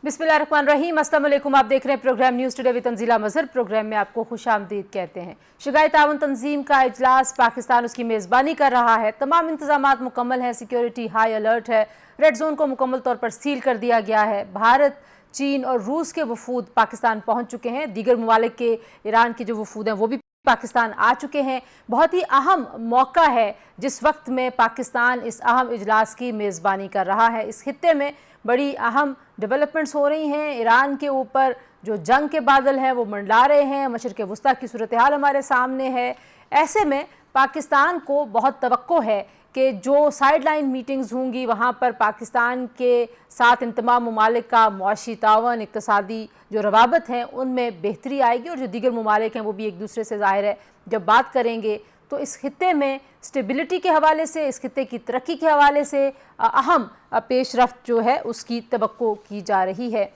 बिस्मिल्लाहिर्रहमानिर्रहीम। अस्सलाम वालेकुम। आप देख रहे हैं programme news today with Tanzeela Mazhar. Programme में आपको खुशामदीद कहते हैं। शंघाई ताउन तंजीम का इजलास पाकिस्तान उसकी मेज़बानी कर रहा है। तमाम इंतजामात मुकम्मल हैं, सिक्योरिटी हाई अलर्ट है, रेड जोन को मुकम्मल तौर पर सील कर दिया गया है। भारत, चीन और रूस के वफूद पाकिस्तान पहुँच चुके हैं। दीगर ममालिक के ईरान के जो वफूद हैं वो भी पाकिस्तान आ चुके हैं। बहुत ही अहम मौका है जिस वक्त में पाकिस्तान इस अहम इजलास की मेज़बानी कर रहा है। इस खित्ते में बड़ी अहम डेवलपमेंट्स हो रही हैं। ईरान के ऊपर जो जंग के बादल हैं वो मंडला रहे हैं। मशरिक़ वुस्ता की सूरत हाल हमारे सामने है। ऐसे में पाकिस्तान को बहुत तवक्को है कि जो साइड लाइन मीटिंग्स होंगी वहाँ पर पाकिस्तान के साथ इन तमाम ममालिक का मुआशी तावन, इक़्तिसादी जो रवाबत हैं उनमें बेहतरी आएगी और जो दीगर ममालिक हैं वो भी एक दूसरे से ज़ाहिर है जब बात करेंगे तो इस खित्ते में स्टेबिलिटी के हवाले से, इस खित्ते की तरक्की के हवाले से अहम पेशरफ्त जो है उसकी तवक्को की जा रही है।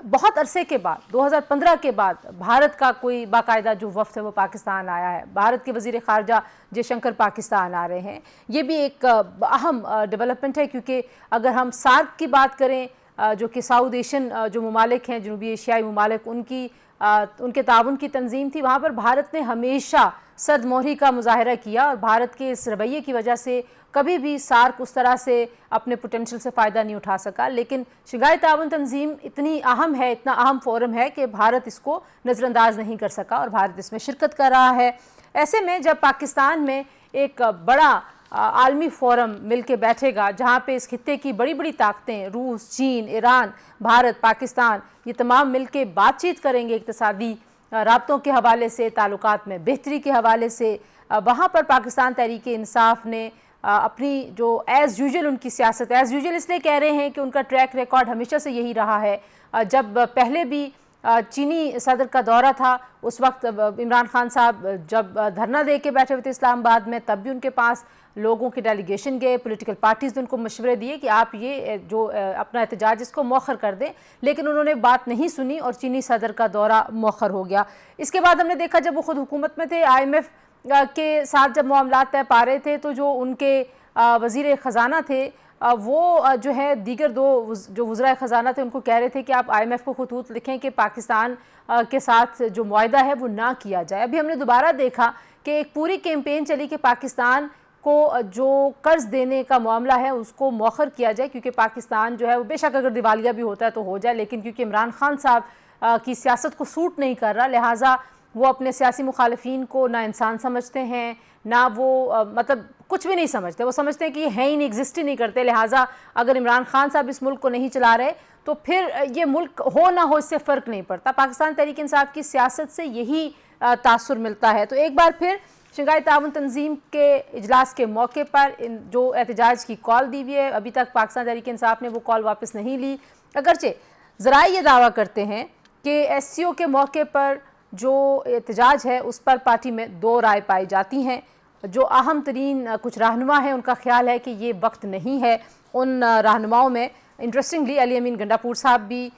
बहुत अरसे के बाद 2015 के बाद भारत का कोई बाकायदा जो वफ़द है वो पाकिस्तान आया है। भारत के वज़ीर ख़ारजा जयशंकर पाकिस्तान आ रहे हैं। ये भी एक अहम डेवलपमेंट है क्योंकि अगर हम सार्क की बात करें जो कि साउथ एशियन जो ममालिक हैं, जनूबी एशियाई ममालिक, उनके ताउन की तंजीम थी। वहाँ पर भारत ने हमेशा सर्दमोहरी का मुजाहरा किया और भारत के इस रवैये की वजह से कभी भी सार्क उस तरह से अपने पोटेंशियल से फ़ायदा नहीं उठा सका। लेकिन शंघाई ताउन तंजीम इतनी अहम है, इतना अहम फोरम है कि भारत इसको नज़रअंदाज नहीं कर सका और भारत इसमें शिरकत कर रहा है। ऐसे में जब पाकिस्तान में एक बड़ा आलमी फोरम मिल के बैठेगा जहाँ पे इस खित्ते की बड़ी बड़ी ताकतें रूस, चीन, ईरान, भारत, पाकिस्तान ये तमाम मिल के बातचीत करेंगे इक़्तिसादी राब्तों के हवाले से, ताल्लुकात में बेहतरी के हवाले से, वहाँ पर पाकिस्तान तहरीक इंसाफ ने अपनी जो एज़ यूजुअल उनकी सियासत, एज़ यूजुअल इसलिए कह रहे हैं कि उनका ट्रैक रिकॉर्ड हमेशा से यही रहा है। जब पहले भी चीनी सदर का दौरा था उस वक्त इमरान खान साहब जब धरना दे के बैठे हुए थे इस्लामाबाद में, तब भी उनके पास लोगों की डेलीगेशन गए, पॉलिटिकल पार्टीज़ ने उनको मशवरे दिए कि आप ये जो अपना एहतजाज इसको मौखर कर दें, लेकिन उन्होंने बात नहीं सुनी और चीनी सदर का दौरा मौखर हो गया। इसके बाद हमने देखा जब वो खुद हुकूमत में थे, IMF के साथ जब मामलात तय पा रहे थे तो जो उनके वज़ीर ख़जाना थे वो जो है दीगर दो जो वज़राए ख़जाना थे उनको कह रहे थे कि आप IMF को खतूत लिखें कि पाकिस्तान के साथ जो मुआहदा है वो ना किया जाए। अभी हमने दोबारा देखा कि एक पूरी कैंपेन चली कि पाकिस्तान को जो कर्ज़ देने का मामला है उसको मौखर किया जाए क्योंकि पाकिस्तान जो है वो बेशक अगर दिवालिया भी होता है तो हो जाए, लेकिन क्योंकि इमरान खान साहब की सियासत को सूट नहीं कर रहा, लिहाजा वो अपने सियासी मुखालिफिन को ना इंसान समझते हैं, ना वो मतलब कुछ भी नहीं समझते। वो समझते हैं कि ये है ही नहीं, एग्जिस्ट ही नहीं करते। लिहाजा अगर इमरान खान साहब इस मुल्क को नहीं चला रहे तो फिर ये मुल्क हो ना हो इससे फ़र्क नहीं पड़ता। पाकिस्तान तहरीक इंसाफ की सियासत से यही तासुर मिलता है। तो एक बार फिर शंघाई ताउन तंजीम के इजलास के मौके पर जो एहतजाज की कॉल दी हुई है, अभी तक पाकिस्तान तहरीक इंसाफ ने वो कॉल वापस नहीं ली, अगरचे ज़राए ये दावा करते हैं कि SCO के मौके पर जो एहतजाज है उस पर पार्टी में दो राय पाई जाती हैं। जो अहम तरीन कुछ रहनुमा हैं उनका ख्याल है कि ये वक्त नहीं है। उन रहनुमाओं में इंटरेस्टिंगली अली अमीन गंडापुर साहब भी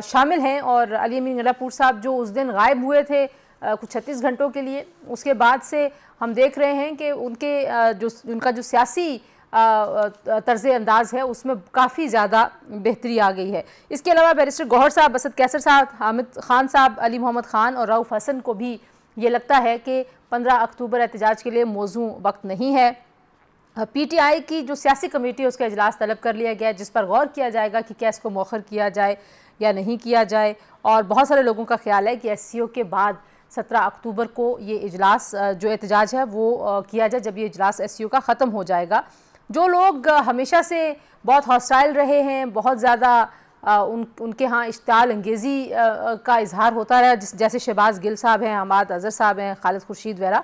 शामिल हैं और अली अमीन गंडापुर साहब जो उस दिन गायब हुए थे कुछ 36 घंटों के लिए, उसके बाद से हम देख रहे हैं कि उनका जो सियासी तर्ज़ अंदाज़ है उसमें काफ़ी ज़्यादा बेहतरी आ गई है। इसके अलावा बैरिस्टर गौहर साहब, असद कैसर साहब, हामिद खान साहब, अली मोहम्मद खान और रऊफ़ हसन को भी ये लगता है कि 15 अक्टूबर एहतजाज के लिए मौजू वक्त नहीं है। PTI की जो सियासी कमेटी है उसका इजलास तलब कर लिया गया है जिस पर गौर किया जाएगा कि क्या इसको मौखर किया जाए या नहीं किया जाए। और बहुत सारे लोगों का ख्याल है कि SCO के बाद 17 अक्टूबर को ये इजलास जो एहतजाज है वो किया जाए जब ये इजलास SCO का ख़त्म हो जाएगा। जो लोग हमेशा से बहुत हॉस्टाइल रहे हैं, बहुत ज़्यादा उनके यहाँ इश्ताल अंगेज़ी का इजहार होता रहा, जैसे शहबाज गिल साहब हैं, हमाद अज़हर साहब हैं, खालिद खुर्शीद वगैरह,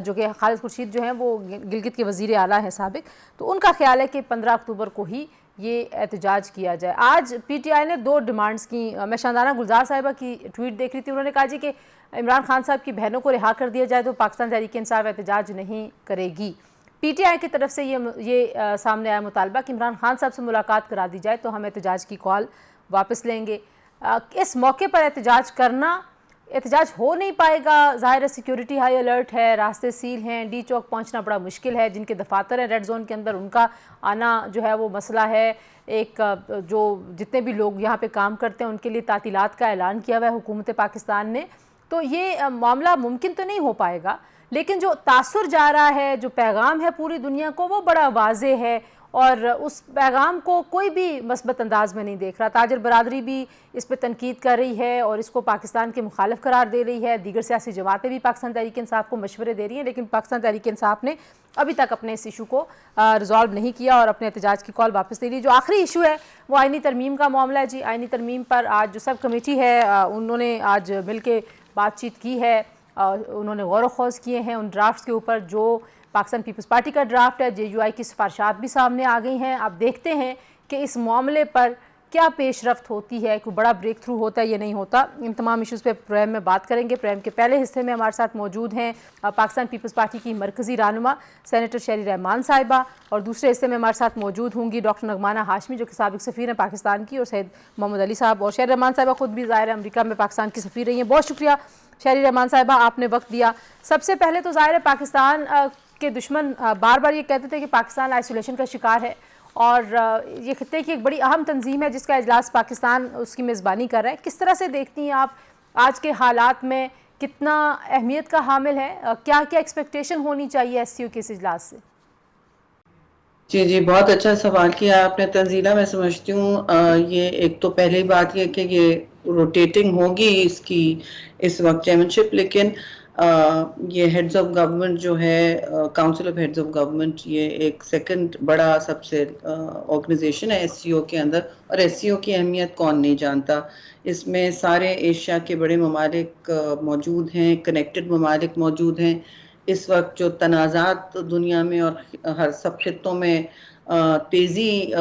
जो कि खालिद खुर्शीद जो हैं वो गिलगित के वज़ीर आला हैं साबिक, तो उनका ख्याल है कि 15 अक्टूबर को ही ये एहतजाज किया जाए। आज PTI ने दो डिमांड्स की, मैं शानदाना गुलजार साहिबा की ट्वीट देख रही थी, उन्होंने कहा जी कि इमरान खान साहब की बहनों को रिहा कर दिया जाए तो पाकिस्तान तहरीक इंसाफ एहतजाज नहीं करेगी। PTI की तरफ से ये सामने आया मुतालबा कि इमरान खान साहब से मुलाकात करा दी जाए तो हम एहतजाज की कॉल वापस लेंगे। इस मौके पर एहतजाज करना एहतजाज हो नहीं पाएगा। ज़ाहिर है सिक्योरिटी हाई अलर्ट है, रास्ते सील हैं, डी चौक पहुंचना बड़ा मुश्किल है। जिनके दफातर हैं रेड जोन के अंदर, उनका आना जो है वो मसला है। एक जो जितने भी लोग यहाँ पे काम करते हैं उनके लिए तातीलात का ऐलान किया हुआ है हुकूमत पाकिस्तान ने। तो ये मामला मुमकिन तो नहीं हो पाएगा, लेकिन जो तासुर जा रहा है, जो पैगाम है पूरी दुनिया को, वो बड़ा वाज़े है और उस पैगाम को कोई भी मस्बत अंदाज में नहीं देख रहा। ताजर बरादरी भी इस पर तनकीद कर रही है और इसको पाकिस्तान के मुखालिफ करार दे रही है। दीगर सियासी जमातें भी पाकिस्तान तहरीक इंसाफ को मशवरे दे रही हैं, लेकिन पाकिस्तान तहरीक इंसाफ ने अभी तक अपने इस इशू को रिजॉल्व नहीं किया और अपने एहतजाज की कॉल वापस ले ली। जो आखिरी इशू है वो आइनी तरमीम का मामला है जी। आइनी तरमीम पर आज जो सब कमेटी है उन्होंने आज मिल के बातचीत की है। उन्होंने गौर व खौज किए हैं उन ड्राफ्ट्स के ऊपर। जो पाकिस्तान पीपल्स पार्टी का ड्राफ्ट है, JUI की सिफारिशात भी सामने आ गई हैं। अब देखते हैं कि इस मामले पर क्या पेशरफ्त होती है, कोई बड़ा ब्रेक थ्रू होता है या नहीं होता। इन तमाम इशूज़ पे प्रोग्राम में बात करेंगे। प्रोग्राम के पहले हिस्से में हमारे साथ मौजूद हैं पाकिस्तान पीपल्स पार्टी की मरकज़ी रहनुमा सेनेटर शेरी रहमान साहिबा, और दूसरे हिस्से में हमारे साथ मौजूद होंगी डॉक्टर नगमाना हाशमी जो कि साबिक सफ़ीर हैं पाकिस्तान की, और सैयद मोहम्मद अली साहब। और शेरी रहमान साहिबा ख़ुद भी ज़ाहिर अमरीका में पाकिस्तान की सफ़ीर रही हैं। बहुत शुक्रिया शेरी रहमान साहिबा, आपने वक्त दिया। सबसे पहले तो ज़ाहिर है पाकिस्तान के दुश्मन बार बार ये कहते थे कि पाकिस्तान आइसोलेशन का शिकार है और ये खित्ते की एक बड़ी अहम तंजीम है जिसका इजलास पाकिस्तान उसकी मेज़बानी कर रहा है। किस तरह से देखती हैं आप आज के हालात में, कितना अहमियत का हामिल है, क्या क्या एक्सपेक्टेशन होनी चाहिए SCO के इस इजलास से? जी, बहुत अच्छा सवाल किया आपने तंजीला। मैं समझती हूँ ये एक तो पहली बात ये कि ये रोटेटिंग होगी इसकी इस वक्त चेयरमैनशिप, लेकिन ये हेड्स ऑफ गवर्नमेंट जो है council of heads of government, ये एक सेकंड बड़ा सबसे ऑर्गेनाइजेशन है SCO के अंदर, और SCO की अहमियत कौन नहीं जानता। इसमें सारे एशिया के बड़े ममालिक मौजूद हैं, कनेक्टेड ममालिक मौजूद हैं। इस वक्त जो तनाज़ात दुनिया में और हर सब खित्तों में तेज़ी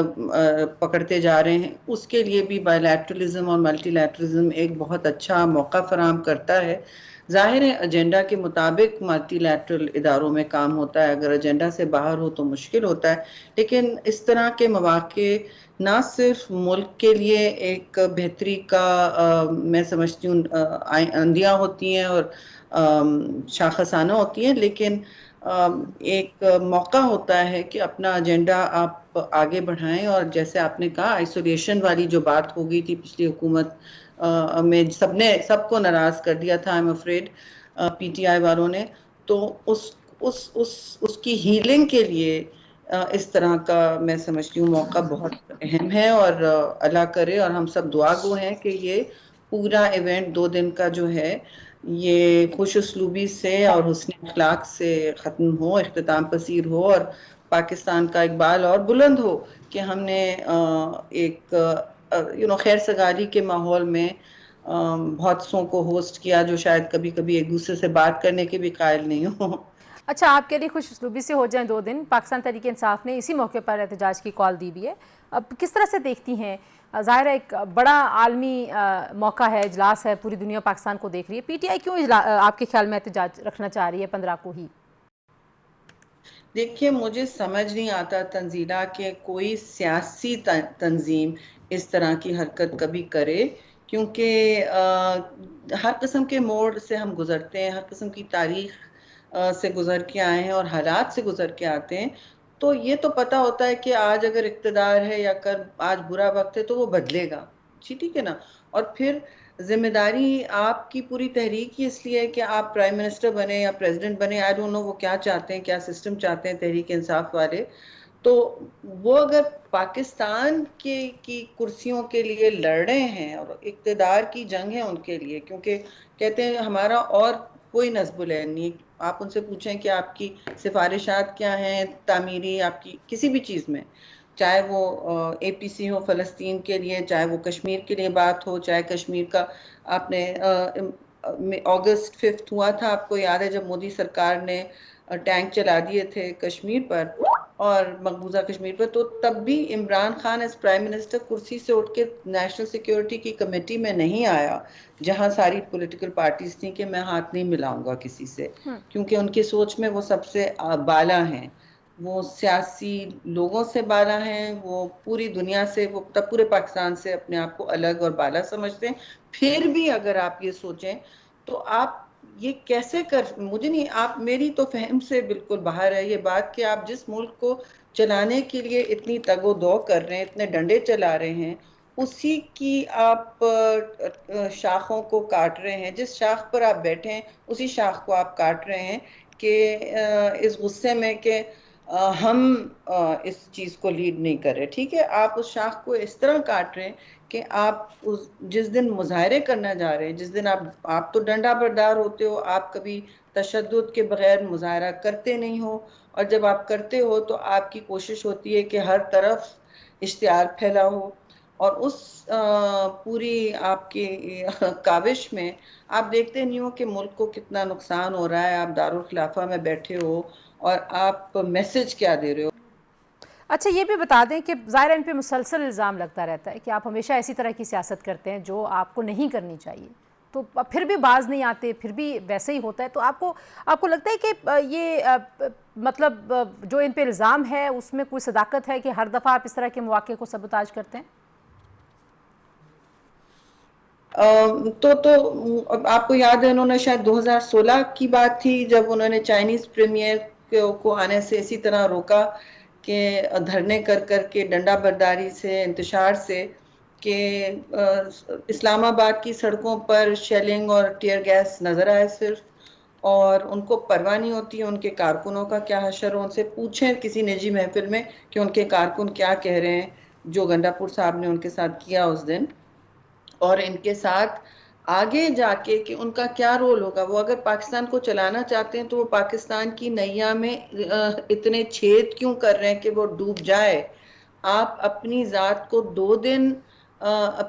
पकड़ते जा रहे हैं, उसके लिए भी बायलैटरलिज्म और मल्टीलैटरलिज्म एक बहुत अच्छा मौका फराहम करता है। ज़ाहिर है एजेंडा के मुताबिक मल्टीलैटरल इदारों में काम होता है, अगर एजेंडा से बाहर हो तो मुश्किल होता है। लेकिन इस तरह के मौक़े ना सिर्फ मुल्क के लिए एक बेहतरी का मैं समझती हूँ आंधियाँ होती हैं और शाखसाना होती हैं, लेकिन एक मौका होता है कि अपना एजेंडा आप आगे बढ़ाएं। और जैसे आपने कहा आइसोलेशन वाली जो बात हो गई थी पिछली हुकूमत में, सबको नाराज कर दिया था आई एम अफ्रेड PTI वालों ने, तो उसकी हीलिंग के लिए इस तरह का मैं समझती हूँ मौका बहुत अहम है। और अल्लाह करे और हम सब दुआ गो हैं कि ये पूरा इवेंट 2 दिन का जो है ये खुश उसलूबी से और हुस्न अखलाक से ख़त्म हो, इख्तिताम पसीर हो और पाकिस्तान का इकबाल और बुलंद हो कि हमने एक खैर सगारी के माहौल में बहुत सौ को होस्ट किया जो शायद कभी कभी एक दूसरे से बात करने के भी कायल नहीं हो। अच्छा, आपके लिए खुश उसलूबी से हो जाएं 2 दिन। पाकिस्तान तहरीक इंसाफ ने इसी मौके पर एहतजाज की कॉल दी भी है। अब किस तरह से देखती हैं, ज़ाहिर है एक बड़ा आलमी मौका है, इजलास है, पूरी दुनिया पाकिस्तान को देख रही है। PTI क्यों आपके ख्याल में एहतजाज रखना चाह रही है 15 को ही? देखिए, मुझे समझ नहीं आता तंजीला कि कोई सियासी तंजीम इस तरह की हरकत कभी करे, क्योंकि हर किस्म के मोड़ से हम गुजरते हैं, हर किस्म की तारीख से गुजर के आए हैं और हालात से गुजर के आते हैं। तो ये तो पता होता है कि आज अगर इक़्तिदार है या कल आज बुरा वक्त है तो वो बदलेगा, ठीक है ना। और फिर जिम्मेदारी आपकी पूरी तहरीक ही इसलिए है कि आप प्राइम मिनिस्टर बने या प्रेसिडेंट बने। आई डोंट नो वो क्या चाहते हैं, क्या सिस्टम चाहते हैं तहरीक इंसाफ वाले। तो वो अगर पाकिस्तान की कुर्सियों के लिए लड़ रहे हैं और इक़्तिदार की जंग है उनके लिए, क्योंकि कहते हैं हमारा और कोई नस्बुलैन नहीं। आप उनसे पूछें कि आपकी सिफारिशात क्या हैं तामीरी, आपकी किसी भी चीज़ में, चाहे वो APC हो फ़लस्तीन के लिए, चाहे वो कश्मीर के लिए बात हो, चाहे कश्मीर का आपने अगस्त 5 हुआ था, आपको याद है जब मोदी सरकार ने टैंक चला दिए थे कश्मीर पर और मकबूजा कश्मीर पर, तो तब भी Imran Khan as prime minister कुर्सी से उठ के नेशनल सिक्योरिटी की कमेटी में नहीं आया, जहां सारी पॉलिटिकल पार्टीज थी कि मैं हाथ नहीं मिलाऊंगा किसी से, क्योंकि उनकी सोच में वो सबसे बाला हैं, वो सियासी लोगों से बाला हैं, वो पूरी दुनिया से, वो पूरे पाकिस्तान से अपने आप को अलग और बाला समझते हैं। फिर भी अगर आप ये सोचें تو آپ یہ کیسے مجھے نہیں، آپ میری تو فہم سے بالکل باہر ہے یہ بات کہ آپ جس ملک کو چلانے کے لیے اتنی تگ و دو کر رہے ہیں، اتنے ڈنڈے چلا رہے ہیں، اسی کی آپ شاخوں کو کاٹ رہے ہیں، جس شاخ پر آپ بیٹھے ہیں اسی شاخ کو آپ کاٹ رہے ہیں کہ اس غصے میں کہ ہم اس چیز کو لیڈ نہیں کر رہے. ٹھیک ہے، آپ اس شاخ کو اس طرح کاٹ رہے ہیں کہ آپ جس دن مظاہرے کرنا جا رہے ہیں، جس دن آپ تو ڈنڈا بردار ہوتے ہو، آپ کبھی تشدد کے بغیر مظاہرہ کرتے نہیں ہو، اور جب آپ کرتے ہو تو آپ کی کوشش ہوتی ہے کہ ہر طرف اشتعال پھیلا ہو، اور اس پوری آپ کی کاوش میں آپ دیکھتے نہیں ہو کہ ملک کو کتنا نقصان ہو رہا ہے. آپ دارالخلافہ میں بیٹھے ہو اور آپ میسج کیا دے رہے ہو. اچھا یہ بھی بتا دیں کہ ظاہر ان پہ مسلسل الزام لگتا رہتا ہے کہ آپ ہمیشہ ایسی طرح کی سیاست کرتے ہیں جو آپ کو نہیں کرنی چاہیے، تو پھر بھی باز نہیں آتے، پھر بھی ویسے ہی ہوتا ہے. تو آپ کو لگتا ہے کہ یہ مطلب جو ان پہ الزام ہے اس میں کوئی صداقت ہے کہ ہر دفعہ آپ اس طرح کے مواقع کو سبوتاژ کرتے ہیں؟ تو آپ کو یاد ہے، انہوں نے شاید 2016 کی بات تھی جب انہوں نے چائنیز پریمیئر کو آنے سے اسی طرح روکا کہ دھرنے کر کے ڈنڈا برداری سے، انتشار سے، کہ اسلام آباد کی سڑکوں پر شیلنگ اور ٹیئر گیس نظر آئے صرف، اور ان کو پرواہ نہیں ہوتی ان کے کارکنوں کا کیا حشر ہو. ان سے پوچھیں کسی نجی محفل میں کہ ان کے کارکن کیا کہہ رہے ہیں جو گنڈا پور صاحب نے ان کے ساتھ کیا اس دن، اور ان کے ساتھ آگے جا کے کہ ان کا کیا رول ہوگا. وہ اگر پاکستان کو چلانا چاہتے ہیں تو وہ پاکستان کی نیا میں اتنے چھید کیوں کر رہے ہیں کہ وہ ڈوب جائے. آپ اپنی ذات کو 2 دن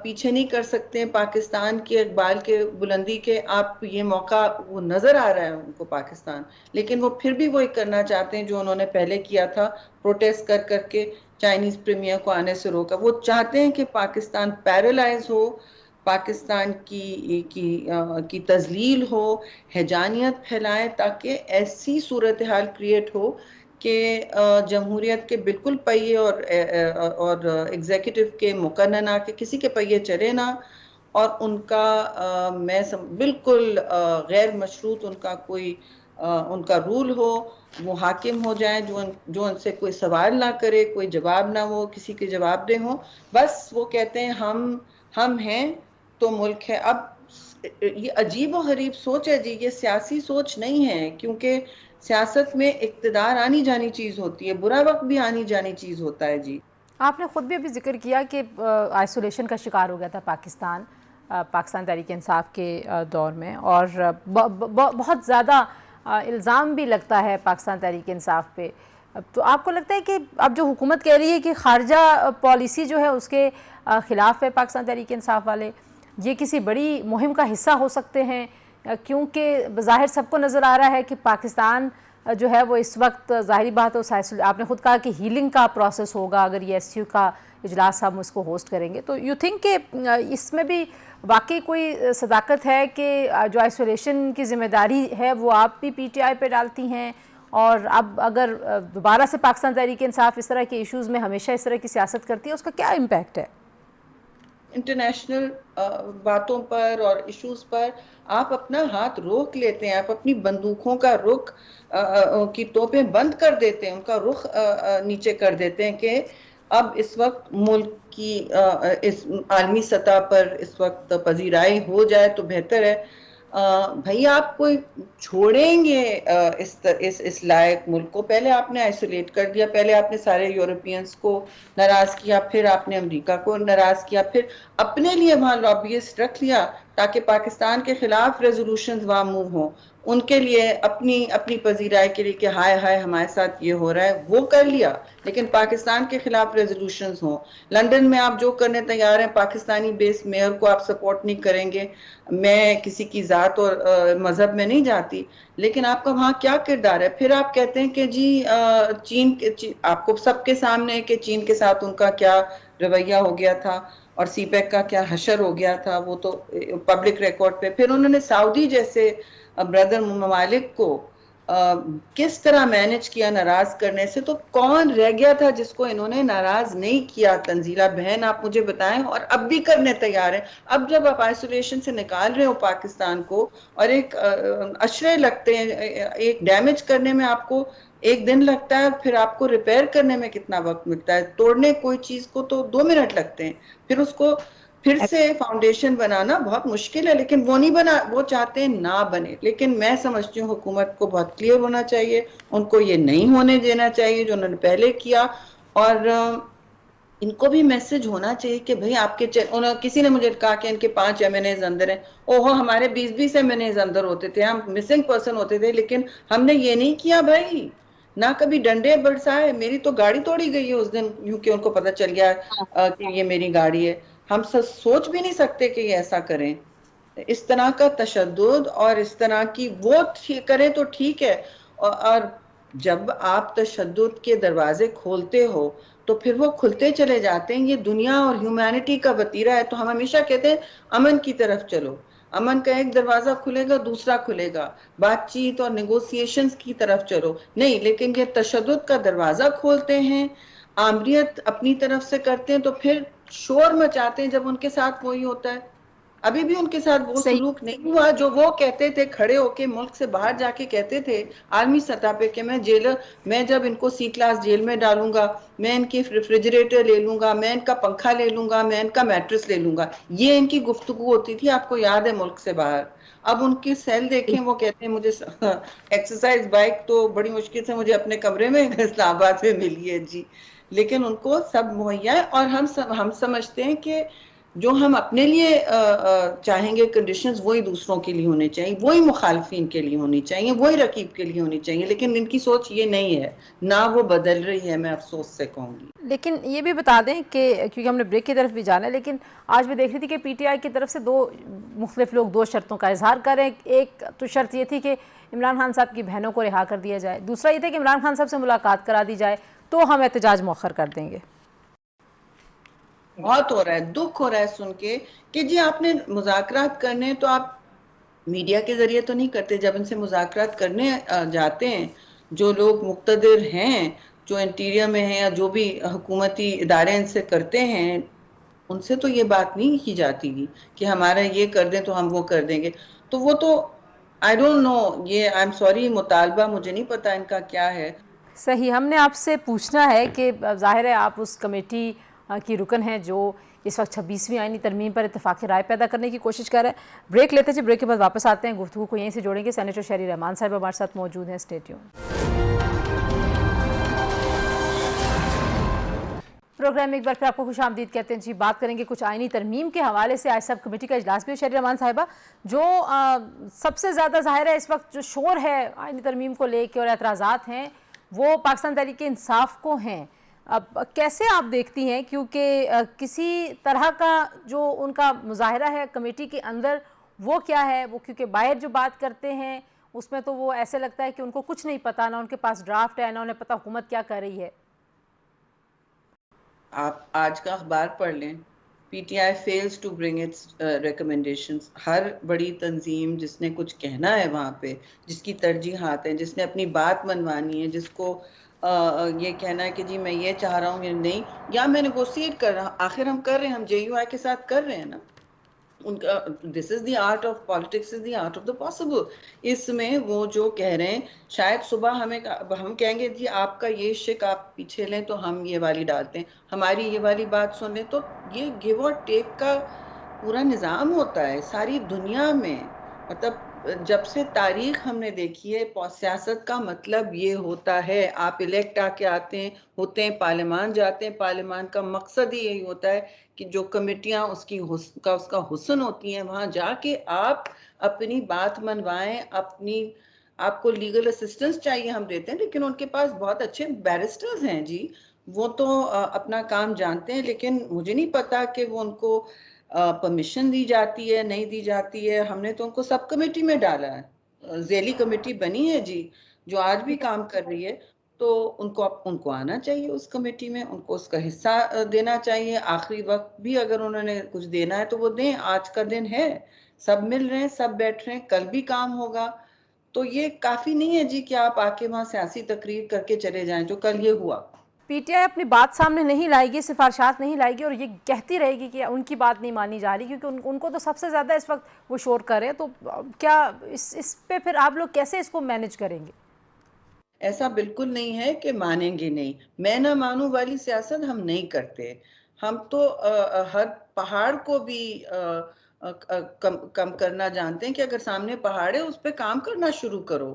پیچھے نہیں کر سکتے پاکستان کے اقبال کے بلندی کے. آپ یہ موقع وہ نظر آ رہا ہے ان کو پاکستان، لیکن وہ پھر بھی وہی کرنا چاہتے ہیں جو انہوں نے پہلے کیا تھا، پروٹیسٹ کر کے چائنیز پریمیئر کو آنے سے روکا. وہ چاہتے ہیں کہ پاکستان پیرالائز ہو، پاکستان کی تذلیل ہو، ہیجانیت پھیلائیں تاکہ ایسی صورتحال کریٹ ہو کہ جمہوریت کے بالکل پہیے اور ایگزیکٹو کے مقننہ کے کسی کے پہیے چلے نہ، اور ان کا بالکل غیر مشروط ان کا کوئی ان کا رول ہو، وہ حاکم ہو جائیں جو ان سے کوئی سوال نہ کرے، کوئی جواب نہ ہو، کسی کے جواب دہ ہوں. بس وہ کہتے ہیں ہم ہیں تو ملک ہے. اب یہ عجیب و غریب سوچ ہے جی، یہ سیاسی سوچ نہیں ہے، کیونکہ سیاست میں اقتدار آنی جانی چیز ہوتی ہے، برا وقت بھی آنی جانی چیز ہوتا ہے. جی آپ نے خود بھی ابھی ذکر کیا کہ آئسولیشن کا شکار ہو گیا تھا پاکستان تحریک انصاف کے دور میں، اور بہت زیادہ الزام بھی لگتا ہے پاکستان تحریک انصاف پہ. تو آپ کو لگتا ہے کہ اب جو حکومت کہہ رہی ہے کہ خارجہ پالیسی جو ہے اس کے خلاف ہے پاکستان تحریک انصاف والے، یہ کسی بڑی مہم کا حصہ ہو سکتے ہیں؟ کیونکہ بظاہر سب کو نظر آ رہا ہے کہ پاکستان جو ہے وہ اس وقت ظاہری بات ہے، آپ نے خود کہا کہ ہیلنگ کا پروسیس ہوگا اگر یہ ایس یو کا اجلاس ہم اس کو ہوسٹ کریں گے. تو یو تھنک کہ اس میں بھی واقعی کوئی صداقت ہے کہ جو آئسولیشن کی ذمہ داری ہے وہ آپ بھی پی ٹی آئی پہ ڈالتی ہیں، اور اب اگر دوبارہ سے پاکستان تحریک انصاف اس طرح کے ایشوز میں ہمیشہ اس طرح کی سیاست کرتی ہے، اس کا کیا امپیکٹ ہے؟ انٹرنیشنل باتوں پر اور ایشوز پر آپ اپنا ہاتھ روک لیتے ہیں، آپ اپنی بندوقوں کا رخ کی توپیں بند کر دیتے ہیں، ان کا رخ نیچے کر دیتے ہیں کہ اب اس وقت ملک کی اس عالمی سطح پر اس وقت پذیرائی ہو جائے تو بہتر ہے. بھائی آپ کوئی چھوڑیں گے اس لائق ملک کو؟ پہلے آپ نے آئسولیٹ کر دیا، پہلے آپ نے سارے یورپینز کو ناراض کیا، پھر آپ نے امریکہ کو ناراض کیا، پھر اپنے لیے وہاں لابیسٹ رکھ لیا تاکہ پاکستان کے خلاف ریزولوشنز وہاں موو ہوں، ان کے لیے اپنی پذیرائی کے لیے کہ ہائے ہائے ہمارے ساتھ یہ ہو رہا ہے، وہ کر لیا. لیکن پاکستان کے خلاف ریزولوشنز ہوں. لندن میں آپ جو کرنے تیار ہیں، پاکستانی بیس میئر کو آپ سپورٹ نہیں کریں گے. میں کسی کی ذات اور مذہب میں نہیں جاتی، لیکن آپ کا وہاں کیا کردار ہے؟ پھر آپ کہتے ہیں کہ جی چین آپ کو سب کے سامنے ہے کہ چین کے ساتھ ان کا کیا رویہ ہو گیا تھا اور سی پیک کا کیا حشر ہو گیا تھا، وہ تو پبلک ریکارڈ پہ. پھر انہوں نے سعودی جیسے بردر ممالک کو किस तरह मैनेज किया नाराज करने से, तो कौन रह गया था जिसको इन्होंने नाराज नहीं किया? तंजीला बहन आप मुझे बताएं, और अब भी करने तैयार हैं। अब जब आप आइसोलेशन से निकाल रहे हो पाकिस्तान को, और एक अशरे लगते हैं, एक डैमेज करने में आपको एक दिन लगता है, फिर आपको रिपेयर करने में कितना वक्त मिलता है? तोड़ने कोई चीज को तो 2 मिनट लगते हैं, फिर उसको फिर से फाउंडेशन बनाना बहुत मुश्किल है। लेकिन वो नहीं बना, वो चाहते हैं ना बने। लेकिन मैं समझती हूँ हुकूमत को बहुत क्लियर होना चाहिए, उनको ये नहीं होने देना चाहिए जो उन्होंने पहले किया। और इनको भी मैसेज होना चाहिए कि भाई आपके किसी ने मुझे कहा कि इनके 5 MNAs अंदर हैं। ओहो, हमारे 20-20 MNAs अंदर होते थे, हम मिसिंग पर्सन होते थे, लेकिन हमने ये नहीं किया भाई, ना कभी डंडे बरसाए। मेरी तो गाड़ी तोड़ी गई है उस दिन, क्योंकि उनको पता चल गया कि ये मेरी गाड़ी है। हम सोच भी नहीं सकते कि ये ऐसा करें। इस तरह का तशद्दुद और इस तरह की वो करें तो ठीक है। और जब आप तशद्दुद के दरवाजे खोलते हो तो फिर वो खुलते चले जाते हैं। ये दुनिया और ह्यूमैनिटी का वतीरा है। तो हम हमेशा कहते हैं अमन की तरफ चलो, अमन का एक दरवाजा खुलेगा दूसरा खुलेगा, बातचीत और नेगोशिएशंस की तरफ चलो। नहीं, लेकिन ये तशद्दुद का दरवाजा खोलते हैं, आमरीत अपनी तरफ से करते हैं, तो फिर शोर मचाते हैं जब उनके साथ वही होता है। अभी भी उनके साथ वो सही। सुलूक नहीं हुआ जो वो कहते थे, खड़े होके मुल्क से बाहर जाके कहते थे आर्मी सतह पे कि मैं जब इनको C क्लास जेल में डालूंगा, मैं इनकी रेफ्रिजरेटर ले लूंगा, मैं इनका पंखा ले लूंगा, मैं इनका मैट्रेस ले लूंगा। ये इनकी गुफ्तगू होती थी, आपको याद है, मुल्क से बाहर। अब उनकी सेल देखें, वो कहते हैं मुझे एक्सरसाइज बाइक तो बड़ी मुश्किल से मुझे अपने कमरे में इस्लामाबाद में मिली है जी। लेकिन उनको सब मुहैया है। और हम समझते हैं कि जो हम अपने लिए चाहेंगे कंडीशंस, वही दूसरों के लिए होने चाहिए, वही मुखालफिन के लिए होनी चाहिए, वही रकीब के लिए होनी चाहिए। लेकिन इनकी सोच ये नहीं है, ना वो बदल रही है, मैं अफसोस से कहूँगी। लेकिन ये भी बता दें कि क्योंकि हमने ब्रेक की तरफ भी जाना है, लेकिन आज भी देख रही थी कि PTI की तरफ से दो मुख्तलिफ लोग दो शर्तों का इजहार कर रहे हैं। एक तो शर्त ये थी कि इमरान खान साहब की बहनों को रिहा कर दिया जाए, दूसरा ये था कि इमरान खान साहब से मुलाकात करा दी जाए तो हम एहतजाज मौखर कर देंगे। बहुत हो रहा है, दुख हो रहा है सुन के कि जी आपने मुज़ाकरात करने हैं तो आप मीडिया के जरिए तो नहीं करते। जब इनसे मुज़ाकरात करने जाते हैं, जो लोग मुक़्तदिर हैं, जो इंटीरियर में हैं, या जो भी हुकूमती इदारे इनसे करते हैं, उनसे तो ये बात नहीं की जाती कि हमारा ये कर दें तो हम वो कर देंगे। तो वो तो आई डोंट नो, ये आई एम सॉरी, मुतालबा मुझे नहीं पता इनका क्या है। सही, हमने आपसे पूछना है कि ज़ाहिर है आप उस कमेटी की रुकन हैं जो इस वक्त 26वीं आईनी तरमीम पर इत्तेफाक़ी राय पैदा करने की कोशिश कर रहे हैं। ब्रेक लेते हैं, ब्रेक के बाद वापस आते हैं, गुफ्तगू को यहीं से जोड़ेंगे। सेनेटर शहरी रहमान साहब हमारे साथ मौजूद हैं, स्टे ट्यून्ड। प्रोग्राम में एक बार फिर आपको खुशामदीद कहते हैं जी। बात करेंगे कुछ आईनी तरमीम के हवाले से। आज सब कमेटी का इजलास भी है शहरी रहमान साहिबा, जो सबसे ज़्यादा ज़ाहिर है इस वक्त जो शोर है आईनी तरमीम को लेकर और एतराज़ात हैं वो पाकिस्तान तहरीक इंसाफ को हैं। अब कैसे आप देखती हैं, क्योंकि किसी तरह का जो उनका मुजाहरा है कमेटी के अंदर वो क्या है, वो क्योंकि बाहर जो बात करते हैं उसमें तो वो ऐसे लगता है कि उनको कुछ नहीं पता, ना उनके पास ड्राफ्ट है, ना उन्हें पता हुकूमत क्या कर रही है। आप आज का अखबार पढ़ लें, PTI fails to bring its recommendations. हर बड़ी तंजीम जिसने कुछ कहना है वहाँ पे, जिसकी तरजीहात हैं, जिसने अपनी बात मनवानी है, जिसको ये कहना है कि जी मैं ये चाह रहा हूँ या नहीं, या मैं नेगोशिएट कर रहा हूँ, आखिर हम कर रहे हैं, हम JUI के साथ कर रहे हैं ना। उनका this is the art of politics, is the art of the possible. इसमें वो जो कह रहे हैं, शायद सुबह हम कहेंगे जी आपका ये शिक आप पीछे लें तो हम ये वाली डालते हैं, हमारी ये वाली बात सुन लें, तो ये गिव और टेक का पूरा निज़ाम होता है सारी दुनिया में। मतलब जब से तारीख हमने देखी है, सियासत का मतलब ये होता है, आप इलेक्ट आके आते हैं, होते हैं, पार्लियामान जाते हैं, पार्लियामान का मकसद ही यही होता है कि जो कमेटियां उसका हुस्न होती हैं, वहां जाके आप अपनी बात मनवाएं, आपको लीगल असिस्टेंस चाहिए, हम देते हैं। लेकिन उनके पास बहुत अच्छे बैरिस्टर्स हैं जी, वो तो अपना काम जानते हैं। लेकिन मुझे नहीं पता कि वो उनको परमिशन दी जाती है नहीं दी जाती है। हमने तो उनको सब कमेटी में डाला है, जेली कमेटी बनी है जी, जो आज भी काम कर रही है। तो उनको आना चाहिए उस कमेटी में, उनको उसका हिस्सा देना चाहिए। आखिरी वक्त भी अगर उन्होंने कुछ देना है तो वो दें, आज का दिन है, सब मिल रहे हैं, सब बैठ रहे हैं, कल भी काम होगा। تو یہ کافی نہیں ہے جی کہ آپ آ کے وہاں سیاسی تقریر کر کے چلے جائیں، جو کل یہ ہوا۔ پی ٹی آئی اپنی بات سامنے نہیں لائے گی، سفارشات نہیں لائے گی اور یہ کہتی رہے گی کہ ان کی بات نہیں مانی جا رہی، کیونکہ ان کو تو سب سے زیادہ اس وقت وہ شور کر رہے ہیں، تو کیا اس پہ پھر آپ لوگ کیسے اس کو مینج کریں گے؟ ایسا بالکل نہیں ہے کہ مانیں گے نہیں، میں نہ مانوں والی سیاست ہم نہیں کرتے۔ ہم تو ہر پہاڑ کو بھی کم کرنا جانتے ہیں کہ اگر سامنے پہاڑ ہے اس پہ کام کرنا شروع کرو۔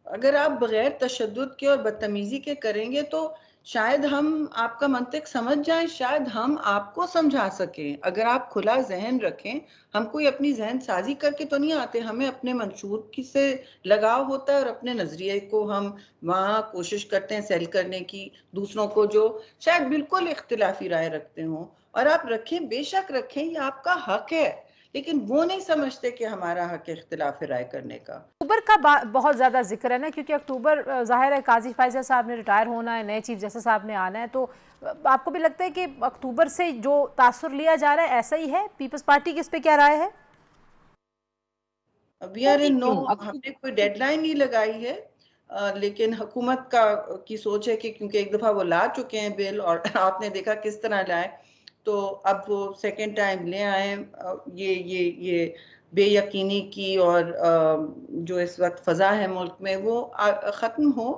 اگر آپ بغیر تشدد کے اور بدتمیزی کے کریں گے تو شاید ہم آپ کا منطق سمجھ جائیں، شاید ہم آپ کو سمجھا سکیں۔ اگر آپ کھلا ذہن رکھیں، ہم کوئی اپنی ذہن سازی کر کے تو نہیں آتے، ہمیں اپنے منشور کی سے لگاؤ ہوتا ہے اور اپنے نظریے کو ہم وہاں کوشش کرتے ہیں سیل کرنے کی دوسروں کو جو شاید بالکل اختلافی رائے رکھتے ہوں، اور آپ رکھیں، بے شک رکھیں، یہ آپ کا حق ہے، لیکن وہ نہیں سمجھتے کہ ہمارا حق اختلاف رائے کرنے کا۔ اکتوبر کا بہت زیادہ ذکر ہے نا، کیونکہ اکتوبر ظاہر ہے قاضی فائزہ صاحب نے ریٹائر ہونا ہے، نئے چیف جسٹس صاحب نے آنا ہے، تو آپ کو بھی لگتا ہے کہ اکتوبر سے جو تاثر لیا جا رہا ہے ایسا ہی ہے؟ پیپلز پارٹی کی اس پہ کیا رائے ہے؟ وی آر ان نو، ہم نے کوئی ڈیڈ لائن نہیں لگائی ہے، لیکن حکومت کی سوچ ہے کہ کیونکہ ایک دفعہ وہ لا چکے ہیں بل اور آپ نے دیکھا کس طرح لائے، تو اب وہ سیکنڈ ٹائم لے آئے۔ یہ بے یقینی کی اور جو اس وقت فضا ہے ملک میں وہ ختم ہو۔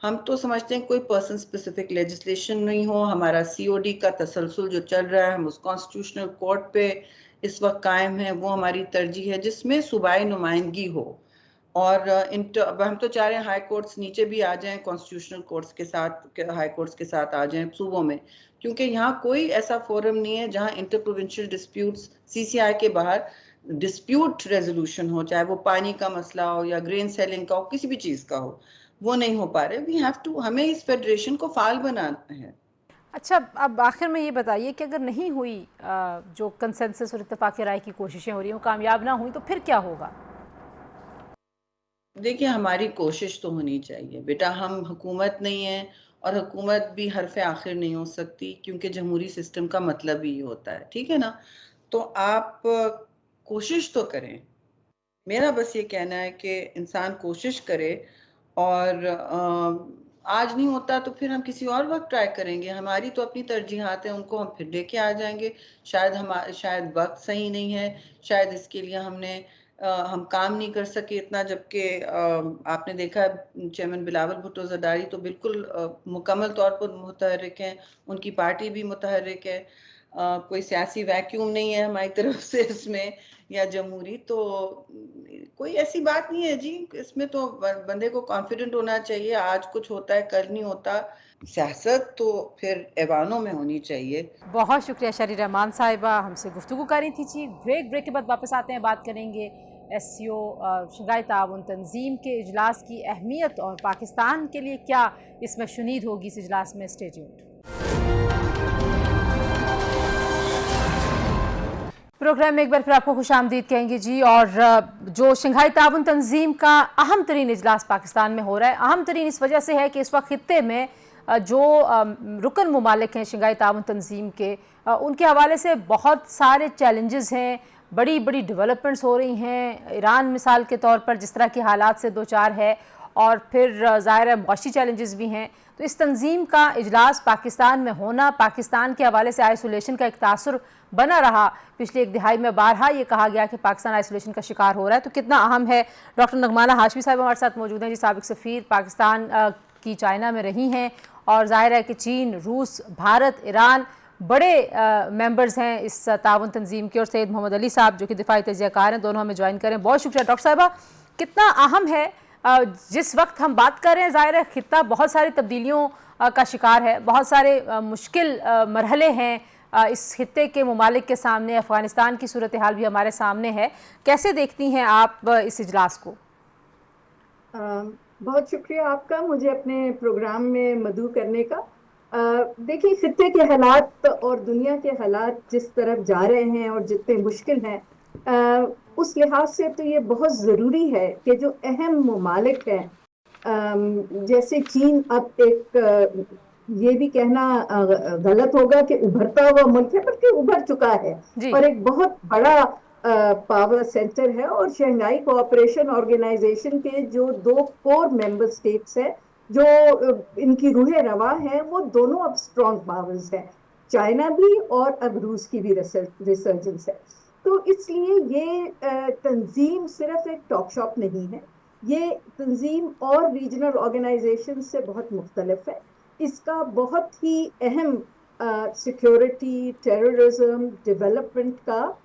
ہم تو سمجھتے ہیں کوئی پرسن سپیسیفک لیجسلیشن نہیں ہو، ہمارا سی او ڈی کا تسلسل جو چل رہا ہے، ہم اس کانسٹیٹیوشنل کورٹ پہ اس وقت قائم ہے، وہ ہماری ترجیح ہے جس میں صوبائی نمائندگی ہو۔ اور ہم تو چاہ رہے ہیں ہائی کورٹس نیچے بھی آ جائیں، کانسٹیٹیوشنل کورٹس کے ساتھ، ہائی کورٹس کے ساتھ آ جائیں صوبوں میں، کیونکہ یہاں کوئی ایسا فورم نہیں ہے جہاں انٹر پروونشل ڈسپیوٹس سی سی آئی کے باہر ڈسپیوٹ ریزولوشن ہو، چاہے وہ پانی کا مسئلہ ہو یا گرین سیلنگ کا ہو، کسی بھی چیز کا ہو، وہ نہیں ہو پا رہے۔ وی ہیو ٹو، ہمیں اس فیڈریشن کو فعال بنانا ہے۔ اچھا، اب آخر میں یہ بتائیے کہ اگر نہیں ہوئی جو کنسنسس اور اتفاق رائے کی کوششیں ہو رہی ہیں وہ کامیاب نہ ہوئی تو پھر کیا ہوگا؟ دیکھیں، ہماری کوشش تو ہونی چاہیے بیٹا، ہم حکومت نہیں ہیں، اور حکومت بھی حرف آخر نہیں ہو سکتی، کیونکہ جمہوری سسٹم کا مطلب ہی ہوتا ہے، ٹھیک ہے نا؟ تو آپ کوشش تو کریں، میرا بس یہ کہنا ہے کہ انسان کوشش کرے، اور آج نہیں ہوتا تو پھر ہم کسی اور وقت ٹرائی کریں گے، ہماری تو اپنی ترجیحات ہیں، ان کو ہم پھر لے کے آ جائیں گے۔ شاید وقت صحیح نہیں ہے، شاید اس کے لیے ہم کام نہیں کر سکے اتنا، جبکہ آپ نے دیکھا چیئرمین بلاول بھٹو زرداری تو بالکل مکمل طور پر متحرک ہیں، ان کی پارٹی بھی متحرک ہے، کوئی سیاسی ویکیوم نہیں ہے ہماری طرف سے اس میں یا جمہوری، تو کوئی ایسی بات نہیں ہے جی، اس میں تو بندے کو کانفیڈنٹ ہونا چاہیے، آج کچھ ہوتا ہے کل نہیں ہوتا، سیاست تو پھر ایوانوں میں ہونی چاہیے۔ بہت شکریہ شری رحمان صاحبہ، ہم سے گفتگو کر رہی تھی جی۔ بریک کے بعد واپس آتے ہیں، بات کریں گے ایس سی او شنگھائی تعاون تنظیم کے اجلاس کی اہمیت اور پاکستان کے لیے کیا اس میں شنید ہوگی اس اجلاس میں۔ Stay tuned. پروگرام میں ایک بار پھر آپ کو خوش آمدید کہیں گے جی، اور جو شنگھائی تعاون تنظیم کا اہم ترین اجلاس پاکستان میں ہو رہا ہے، اہم ترین اس وجہ سے ہے کہ اس وقت خطے میں جو رکن ممالک ہیں شنگھائی تعاون تنظیم کے، ان کے حوالے سے بہت سارے چیلنجز ہیں، بڑی بڑی ڈیولپمنٹس ہو رہی ہیں۔ ایران مثال کے طور پر جس طرح کے حالات سے دوچار ہے، اور پھر ظاہر ہے معاشی چیلنجز بھی ہیں، تو اس تنظیم کا اجلاس پاکستان میں ہونا پاکستان کے حوالے سے آئسولیشن کا ایک تاثر بنا رہا۔ پچھلی ایک دہائی میں بارہا یہ کہا گیا کہ پاکستان آئسولیشن کا شکار ہو رہا ہے، تو کتنا اہم ہے۔ ڈاکٹر نغمانہ ہاشمی صاحب ہمارے ساتھ موجود ہیں جی، سابق سفیر پاکستان کی چائنا میں رہی ہیں، اور ظاہر ہے کہ چین، روس، بھارت، ایران بڑے ممبرز ہیں اس تعاون تنظیم کے، اور سید محمد علی صاحب جو کہ دفاعی تجزیہ کار ہیں، دونوں ہمیں جوائن کریں۔ بہت شکریہ ڈاکٹر صاحبہ۔ کتنا اہم ہے جس وقت ہم بات کر رہے ہیں، ظاہر ہے خطہ بہت ساری تبدیلیوں کا شکار ہے، بہت سارے مشکل مرحلے ہیں اس خطے کے ممالک کے سامنے، افغانستان کی صورتحال بھی ہمارے سامنے ہے، کیسے دیکھتی ہیں آپ اس اجلاس کو؟ بہت شکریہ آپ کا مجھے اپنے پروگرام میں مدعو کرنے کا۔ دیکھیے، خطے کے حالات اور دنیا کے حالات جس طرف جا رہے ہیں اور جتنے مشکل ہیں، اس لحاظ سے تو یہ بہت ضروری ہے کہ جو اہم ممالک ہیں، جیسے چین، اب ایک یہ بھی کہنا غلط ہوگا کہ ابھرتا ہوا ملک ہے، بلکہ ابھر چکا ہے، جی اور ایک بہت بڑا पावर सेंटर है और शंघाई कोऑपरेशन ऑर्गेनाइजेशन के जो 2 कोर मेंबर स्टेट्स हैं जो इनकी रूह रवा है, वो दोनों अब स्ट्रॉन्ग पावर्स हैं, चाइना भी और अब रूस की भी रिसर्जेंस है। तो इसलिए ये तंजीम सिर्फ एक टॉक शॉप नहीं है, ये तंजीम और रीजनल ऑर्गेनाइजेशन से बहुत मुख्तलिफ है। इसका बहुत ही अहम सिक्योरिटी, टेररिज्म, डेवलपमेंट का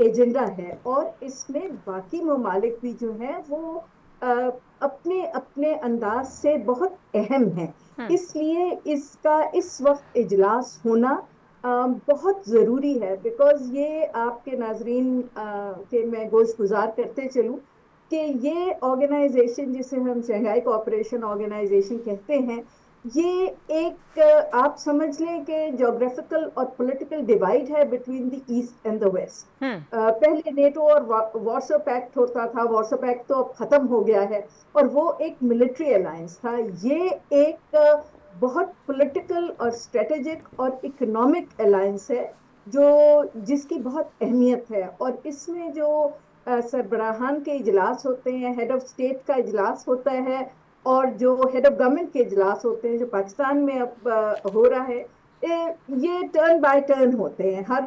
एजेंडा है और इसमें बाकी ममालिक भी जो हैं वो अपने अपने अंदाज से बहुत अहम है। इसलिए इसका इस वक्त इजलास होना बहुत ज़रूरी है, बिकॉज ये आपके नाजरीन के मैं गोश गुजार करते चलूँ कि ये ऑर्गेनाइजेशन जिसे हम शंघाई कोऑपरेशन ऑर्गेनाइजेशन कहते हैं, ये एक आप समझ लें कि जोग्राफिकल और पॉलिटिकल डिवाइड है between the east and the west. पहले नेटो और वार्सो पैक्ट होता था, वार्सो पैक्ट तो अब खत्म हो गया है और वो एक मिलिट्री अलायंस था। ये एक बहुत पॉलिटिकल और स्ट्रेटेजिक और इकोनॉमिक अलायंस है जिसकी बहुत अहमियत है। और इसमें जो सरबराहान के इजलास होते हैं, हेड ऑफ स्टेट का इजलास होता है और जो हेड ऑफ गवर्नमेंट के इजलास होते हैं जो पाकिस्तान में अब हो रहा है, ये टर्न बाय टर्न होते हैं, हर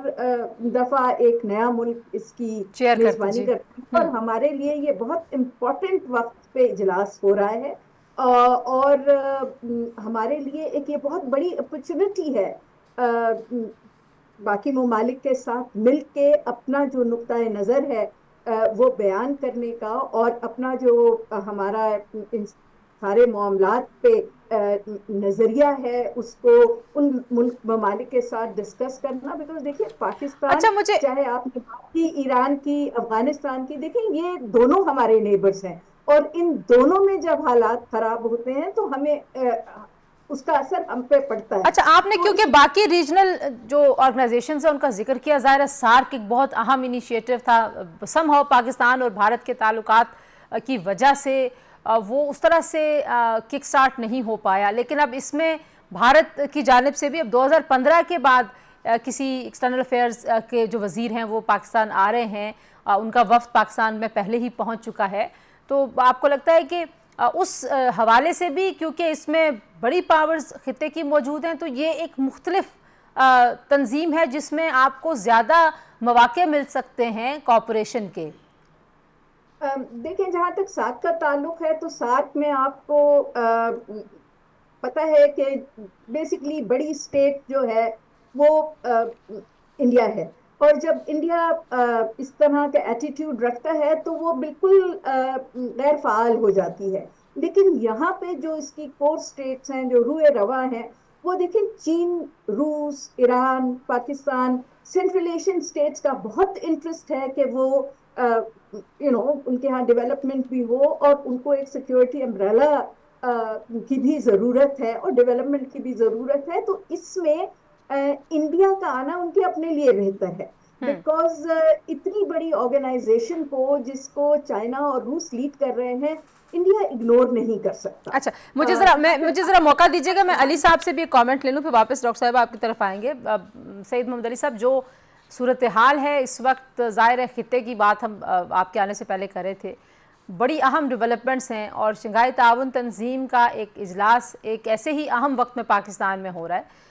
दफ़ा एक नया मुल्क इसकी मेज़बानी करता है और हमारे लिए ये बहुत इम्पोर्टेंट वक्त पे इजलास हो रहा है और हमारे लिए एक ये बहुत बड़ी अपॉर्चुनिटी है बाकी ममालिक के साथ मिल के अपना जो नुक्ता नज़र है वो बयान करने का और अपना जो हमारा इन सारे मामलात पे नजरिया है उसको उन मुल्क ममालिक के साथ डिस्कस करना। बिकॉज देखिए पाकिस्तान, चाहे आपने बात की ईरान की, अफगानिस्तान की, देखिए ये दोनों हमारे नेबर्स हैं और इन दोनों में जब हालात खराब होते हैं तो हमें उसका असर हम पे पड़ता है। अच्छा, आपने तो क्योंकि बाकी रीजनल जो ऑर्गेनाइजेशंस हैं उनका जिक्र किया, ज़ाहिर है सार्क एक बहुत अहम इनिशिएटिव था, समहाउ पाकिस्तान और भारत के ताल्लुकात की वजह से वो उस तरह से किक स्टार्ट नहीं हो पाया, लेकिन अब इसमें भारत की जानिब से भी अब 2015 के बाद किसी एक्सटर्नल अफेयर्स के जो वज़ीर हैं वो पाकिस्तान आ रहे हैं, उनका वफ़द पाकिस्तान में पहले ही पहुंच चुका है। तो आपको लगता है कि उस हवाले से भी क्योंकि इसमें बड़ी पावर्स खित्ते की मौजूद हैं तो ये एक मुख्तलिफ तंजीम है जिसमें आपको ज़्यादा मौक़े मिल सकते हैं कॉपरेशन के? देखिए, जहाँ तक सार्क का ताल्लुक है तो सार्क में आपको पता है कि बेसिकली बड़ी स्टेट जो है वो इंडिया है और जब इंडिया इस तरह का एटीट्यूड रखता है तो वो बिल्कुल गैर फाल हो जाती है। लेकिन यहाँ पे जो इसकी कोर स्टेट्स हैं जो रूए रवा हैं वो देखें, चीन, रूस, Iran, Pakistan, central Asian states का बहुत इंटरेस्ट है कि वो उनके यहाँ डेवलपमेंट भी हो और उनको एक सिक्योरिटी अम्ब्रेला की भी ज़रूरत है और डेवलपमेंट की भी ज़रूरत है। तो इसमें इंडिया का आना उनके अपने लिए बेहतर है, बिकॉज इतनी बड़ी ऑर्गेनाइजेशन को जिसको चाइना और रूस लीड कर रहे हैं इंडिया इग्नोर नहीं कर सकता। अच्छा, मुझे ज़रा मौका दीजिएगा, मैं अली साहब से भी एक कमेंट ले लूँ, फिर वापस डॉक्टर साहब आपकी तरफ आएंगे। सईद मोहम्मद अली साहब, जो सूरत हाल है इस वक्त, ज़ाहिर है खित्ते की बात हम आपके आने से पहले कर रहे थे, बड़ी अहम डेवलपमेंट्स हैं और शंघाई ताउन तंजीम का एक इजलास एक ऐसे ही अहम वक्त में पाकिस्तान में हो रहा है।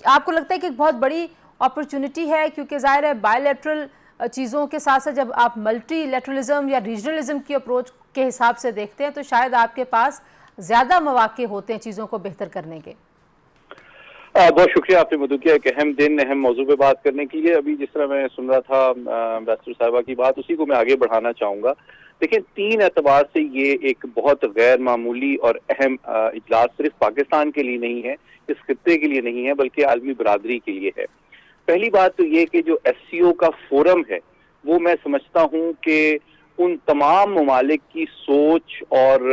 आपको लगता है कि एक बहुत बड़ी अपॉर्चुनिटी है, क्योंकि ज़ाहिर है बायलैटरल चीज़ों के साथ साथ जब आप मल्टीलैटरलिज्म या रीजनलिज्म की अप्रोच के हिसाब से देखते हैं तो शायद आपके पास ज़्यादा मौके होते हैं चीज़ों को बेहतर करने के। बहुत शुक्रिया आपने मधु किया एक अहम दिन अहम मौजू पे बात करने के लिए। अभी जिस तरह मैं सुन रहा था एम्बेसडर साहिबा की बात, उसी को मैं आगे बढ़ाना चाहूँगा। देखिए, 3 एतबार से ये एक बहुत गैर मामूली और अहम इजलास सिर्फ पाकिस्तान के लिए नहीं है, इस खित्ते के लिए नहीं है, बल्कि आलमी बरादरी के लिए है। पहली बात तो ये कि जो SCO का फोरम है वो मैं समझता हूँ कि उन तमाम ममालिक की सोच और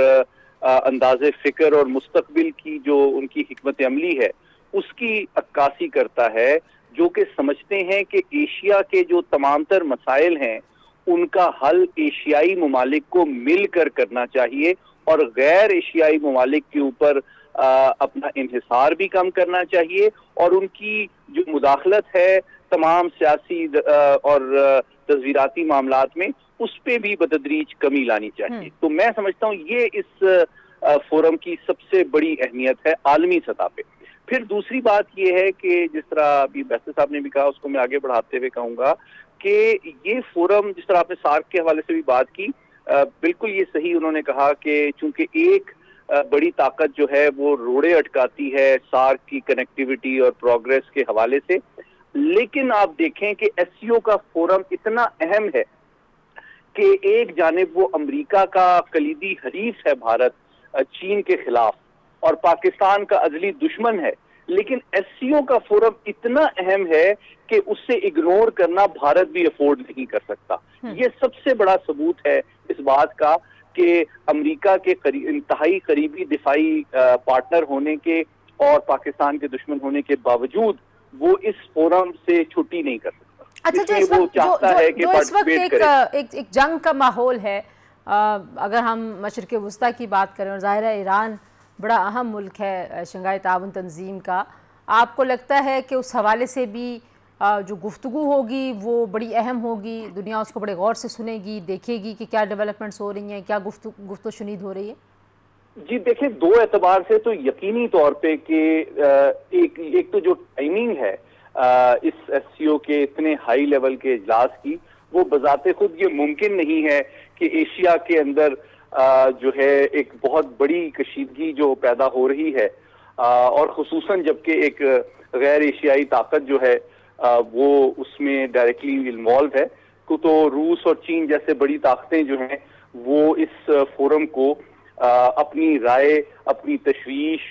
अंदाज़े फ़िक्र और मुस्तकबिल की जो उनकी हिकमत अमली है उसकी अक्कासी करता है, जो कि समझते हैं कि एशिया के जो तमाम तर मसाइल हैं उनका हल एशियाई ममालिक को मिलकर करना चाहिए और गैर एशियाई ममालिक के ऊपर अपना इन्हिसार भी कम करना चाहिए और उनकी जो मुदाखलत है तमाम सियासी और तस्वीराती मामलात में उस पे भी बतदरीज कमी लानी चाहिए। तो मैं समझता हूँ ये इस फोरम की सबसे बड़ी अहमियत है आलमी सतह पे। फिर दूसरी बात ये है कि जिस तरह अभी बैसल साहब ने भी कहा, उसको मैं आगे बढ़ाते हुए कहूंगा कि ये फोरम, जिस तरह आपने सार्क के हवाले से भी बात की, बिल्कुल ये सही उन्होंने कहा कि चूंकि एक बड़ी ताकत जो है वो रोड़े अटकाती है सार्क की कनेक्टिविटी और प्रोग्रेस के हवाले से, लेकिन आप देखें कि एससीओ का फोरम इतना अहम है कि एक जानिब वो अमेरिका का कलीदी हरीफ है भारत चीन के खिलाफ और पाकिस्तान का अजली दुश्मन है, लेकिन एससीओ का फोरम इतना अहम है कि उससे इग्नोर करना भारत भी अफोर्ड नहीं कर सकता। ये सबसे बड़ा सबूत है इस बात का कि अमेरिका के इंतहाई करीबी दिफाई पार्टनर होने के और पाकिस्तान के दुश्मन होने के बावजूद वो इस फोरम से छुट्टी नहीं कर सकता। अच्छा, जो इस वक्त एक जंग का माहौल है, अगर हम मशरिक़ वुस्ता की बात करें और ज़ाहिर है ईरान बड़ा अहम मुल्क है शंघाई ताउन तंजीम का, आपको लगता है कि उस हवाले से भी जो गुफ्तगू होगी वो बड़ी अहम होगी, दुनिया उसको बड़े गौर से सुनेगी, देखेगी कि क्या डेवलपमेंट्स हो रही हैं, क्या गुफ्तगू शुनीद हो रही है? जी देखिए, दो एतबार से तो यकीनी तौर पे कि एक तो जो टाइमिंग है इस एससीओ के इतने हाई लेवल के इजलास की, वो बजाते खुद ये मुमकिन नहीं है कि एशिया के अंदर जो है एक बहुत बड़ी कशीदगी जो पैदा हो रही है और खुसूसन जबकि एक गैर एशियाई ताकत जो है वो उसमें डायरेक्टली इन्वॉल्व है, तो रूस और चीन जैसे बड़ी ताकतें जो हैं वो इस फोरम को अपनी राय, अपनी तशवीश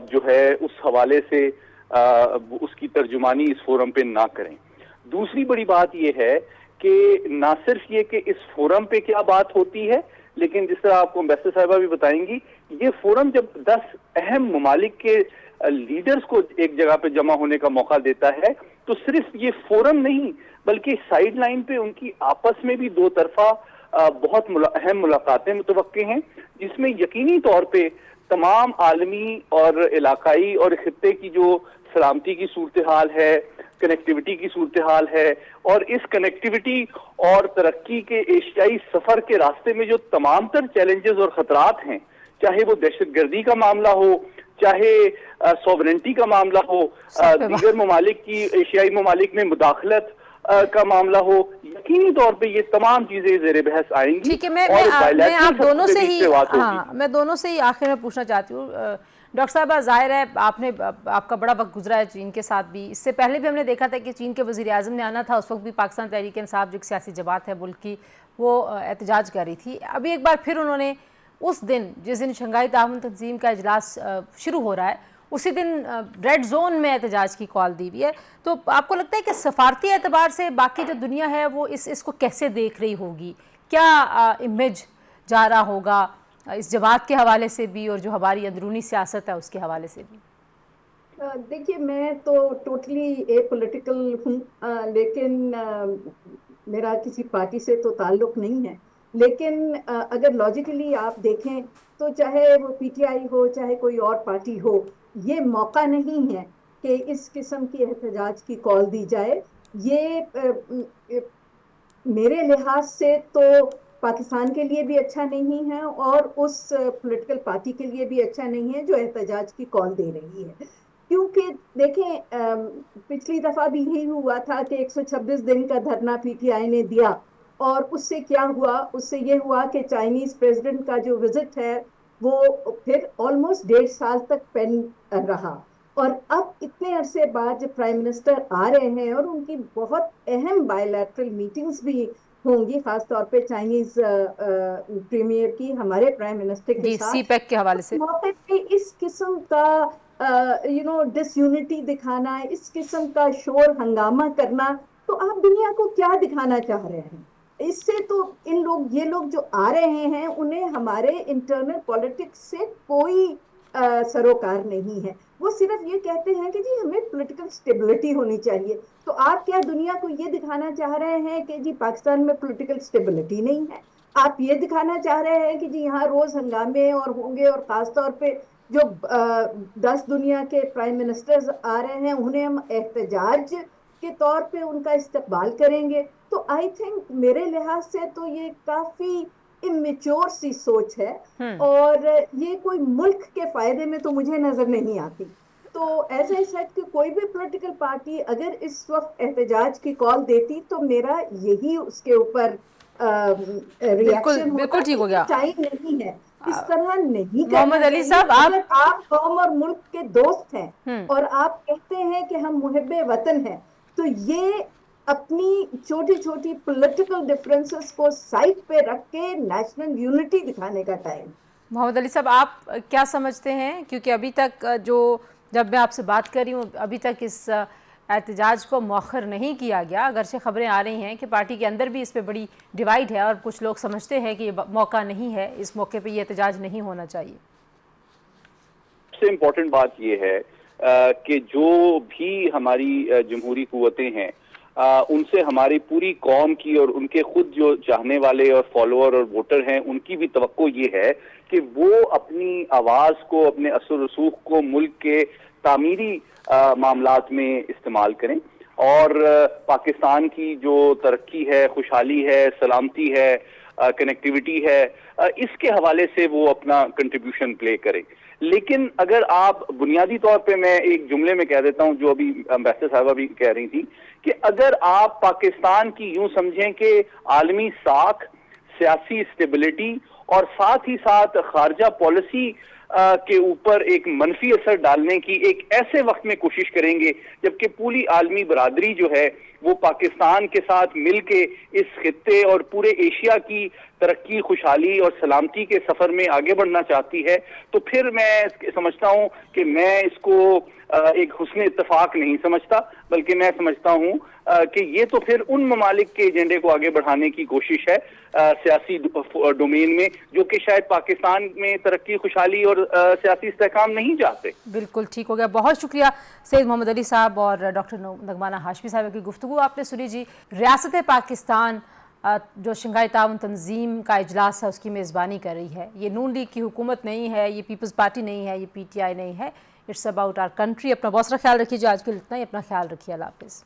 जो है उस हवाले से उसकी तर्जुमानी इस फोरम पे ना करें। दूसरी बड़ी बात यह है कि ना सिर्फ ये कि इस फोरम पे क्या बात होती है, लेकिन जिस तरह आपको बैसल साहिबा भी बताएंगी, ये फोरम जब 10 अहम ममालिक के लीडर्स को एक जगह पे जमा होने का मौका देता है, तो सिर्फ ये फोरम नहीं बल्कि साइड लाइन पे उनकी आपस में भी दो तरफा बहुत अहम मुलाकातें मुतवक्के हैं, जिसमें यकीनी तौर पे तमाम आलमी और इलाकाई और खित्ते की जो सलामती की सूरत हाल है, कनेक्टिविटी की सूरत हाल है, और इस कनेक्टिविटी और तरक्की के एशियाई सफर के रास्ते में जो तमाम तर चैलेंजेस और खतरात हैं, चाहे वो दहशतगर्दी का मामला हो, चाहे सॉवरेंटी का मामला हो, दीगर ममालिक की एशियाई ममालिक में मुदाखलत का मामला हो, यकीनी तौर पे ये तमाम चीजें ज़ेरे बहस आएंगी। ठीक है, मैं आप दोनों से ही मैं दोनों से ही आखिर में पूछना चाहती हूँ। डॉक्टर साहब, ज़ाहिर है आपका बड़ा वक्त गुजरा है चीन के साथ भी, इससे पहले भी हमने देखा था कि चीन के वज़ीर आज़म ने आना था, उस वक्त भी पाकिस्तान तहरीक इंसाफ जो एक सियासी जमात है मुल्क की, वो एहतजाज कर रही थी। अभी एक बार फिर उन्होंने उस दिन जिस दिन शंघाई ताउन तंजीम का इजलास शुरू हो रहा है, उसी दिन रेड जोन में एहतजाज की कॉल दी हुई है। तो आपको लगता है कि सफारती एतबार से बाकी जो दुनिया है वो इसको कैसे देख रही होगी? क्या इमेज जा रहा होगा इस जमात के हवाले से भी और जो हमारी अंदरूनी सियासत है उसके हवाले से भी? देखिए, मैं तो टोटली एपॉलिटिकल हूँ, लेकिन मेरा किसी पार्टी से तो ताल्लुक नहीं है। लेकिन अगर लॉजिकली आप देखें तो चाहे वो पीटीआई हो, चाहे कोई और पार्टी हो, ये मौका नहीं है कि इस किस्म की एहतजाज की कॉल दी जाए। ये मेरे लिहाज से तो पाकिस्तान के लिए भी अच्छा नहीं है और उस पॉलिटिकल पार्टी के लिए भी अच्छा नहीं है जो एहतजाज की कॉल दे रही है। क्योंकि देखें, पिछली दफ़ा भी यही हुआ था कि 126 दिन का धरना पीटीआई ने दिया और उससे क्या हुआ? उससे ये हुआ कि चाइनीज़ प्रेसिडेंट का जो विजिट है वो फिर ऑलमोस्ट 1.5 साल तक पेंड रहा, और अब इतने अरसे बाद जब प्राइम मिनिस्टर आ रहे हैं और उनकी बहुत अहम बायलैटरल मीटिंग्स भी होंगी, खास तौर पे चाइनीज प्रीमियर की हमारे प्राइम मिनिस्टर के साथ, सीपैक के हवाले से मौके पे इस किस्म का डिसयूनिटी दिखाना, इस किस्म का शोर हंगामा करना, तो आप दुनिया को क्या दिखाना चाह रहे हैं? इससे तो ये लोग जो आ रहे हैं उन्हें हमारे इंटरनल पॉलिटिक्स से कोई सरोकार नहीं है। वो सिर्फ ये कहते हैं कि जी हमें पॉलिटिकल स्टेबिलिटी होनी चाहिए। तो आप क्या दुनिया को ये दिखाना चाह रहे हैं कि जी पाकिस्तान में पॉलिटिकल स्टेबिलिटी नहीं है? आप ये दिखाना चाह रहे हैं कि जी यहाँ रोज हंगामे और होंगे, और खास तौर पे जो 10 दुनिया के प्राइम मिनिस्टर्स आ रहे हैं उन्हें हम एहतजाज के तौर पे उनका इस्तकबाल करेंगे। तो आई थिंक मेरे लिहाज से तो ये काफी इमेच्योर सी सोच है और ये कोई मुल्क के फायदे में तो मुझे नजर नहीं आती। तो एज आई सेड कि कोई भी पॉलिटिकल पार्टी अगर इस वक्त एहतजाज की कॉल देती तो मेरा यही उसके ऊपर रिएक्शन बिल्कुल ठीक हो गया। टाइम नहीं है, इस तरह नहीं करना मोहम्मद अली चाहिए। साहब, अगर आप कौम और मुल्क के दोस्त हैं और आप कहते हैं कि हम मुहिब्बे वतन हैं, तो ये अपनी छोटी छोटी पॉलिटिकल डिफरेंसेस को साइड पे रख के नेशनल यूनिटी दिखाने का टाइम। मोहम्मद अली साहब, आप क्या समझते हैं, क्योंकि अभी तक जब मैं आपसे बात कर रही हूँ अभी तक इस एहतजाज को मौखर नहीं किया गया, अगरचे खबरें आ रही हैं कि पार्टी के अंदर भी इस पे बड़ी डिवाइड है और कुछ लोग समझते हैं कि ये मौका नहीं है, इस मौके पे ये एहतजाज नहीं होना चाहिए। सबसे इम्पोर्टेंट बात ये है कि जो भी हमारी जमहूरी कुव्वतें हैं उनसे हमारी पूरी कौम की और उनके खुद जो चाहने वाले और फॉलोअर और वोटर हैं उनकी भी तवक्को ये है कि वो अपनी आवाज़ को, अपने असर रसूख को मुल्क के तामीरी मामलात में इस्तेमाल करें और पाकिस्तान की जो तरक्की है, खुशहाली है, सलामती है, कनेक्टिविटी है, इसके हवाले से वो अपना कंट्रीब्यूशन प्ले करें। लेकिन अगर आप बुनियादी तौर पे, मैं एक जुमले में कह देता हूं जो अभी एम्बेसडर साहबा भी कह रही थी, कि अगर आप पाकिस्तान की यूं समझें कि आलमी साख, सियासी स्टेबिलिटी और साथ ही साथ खारजा पॉलिसी के ऊपर एक मनफी असर डालने की एक ऐसे वक्त में कोशिश करेंगे जबकि पूरी आलमी बरादरी जो है वो पाकिस्तान के साथ मिलके इस खित्ते और पूरे एशिया की तरक्की, खुशहाली और सलामती के सफर में आगे बढ़ना चाहती है, तो फिर मैं समझता हूं कि मैं इसको एक हुस्न इत्तेफाक नहीं समझता, बल्कि मैं समझता हूं कि ये तो फिर उन ममालिक के एजेंडे को आगे बढ़ाने की कोशिश है सियासी डोमेन में, जो कि शायद पाकिस्तान में तरक्की, खुशहाली और सियासी इस्तेहकाम नहीं चाहते। बिल्कुल ठीक हो गया, बहुत शुक्रिया सैयद मोहम्मद अली साहब और डॉक्टर नगमाना हाशमी साहब की गुफ्तगू आपने सुनी जी। रियासत पाकिस्तान जो शंघाई ताउन तंजीम का इजलास है उसकी मेज़बानी कर रही है। ये नून लीग की हुकूमत नहीं है, ये पीपल्स पार्टी नहीं है, ये PTI नहीं है, इट्स अबाउट आवर कंट्री। अपना बहुत सारा ख्याल रखिए। आज के लिए इतना ही, अपना ख्याल रखिए। अल्लाह हाफिज़।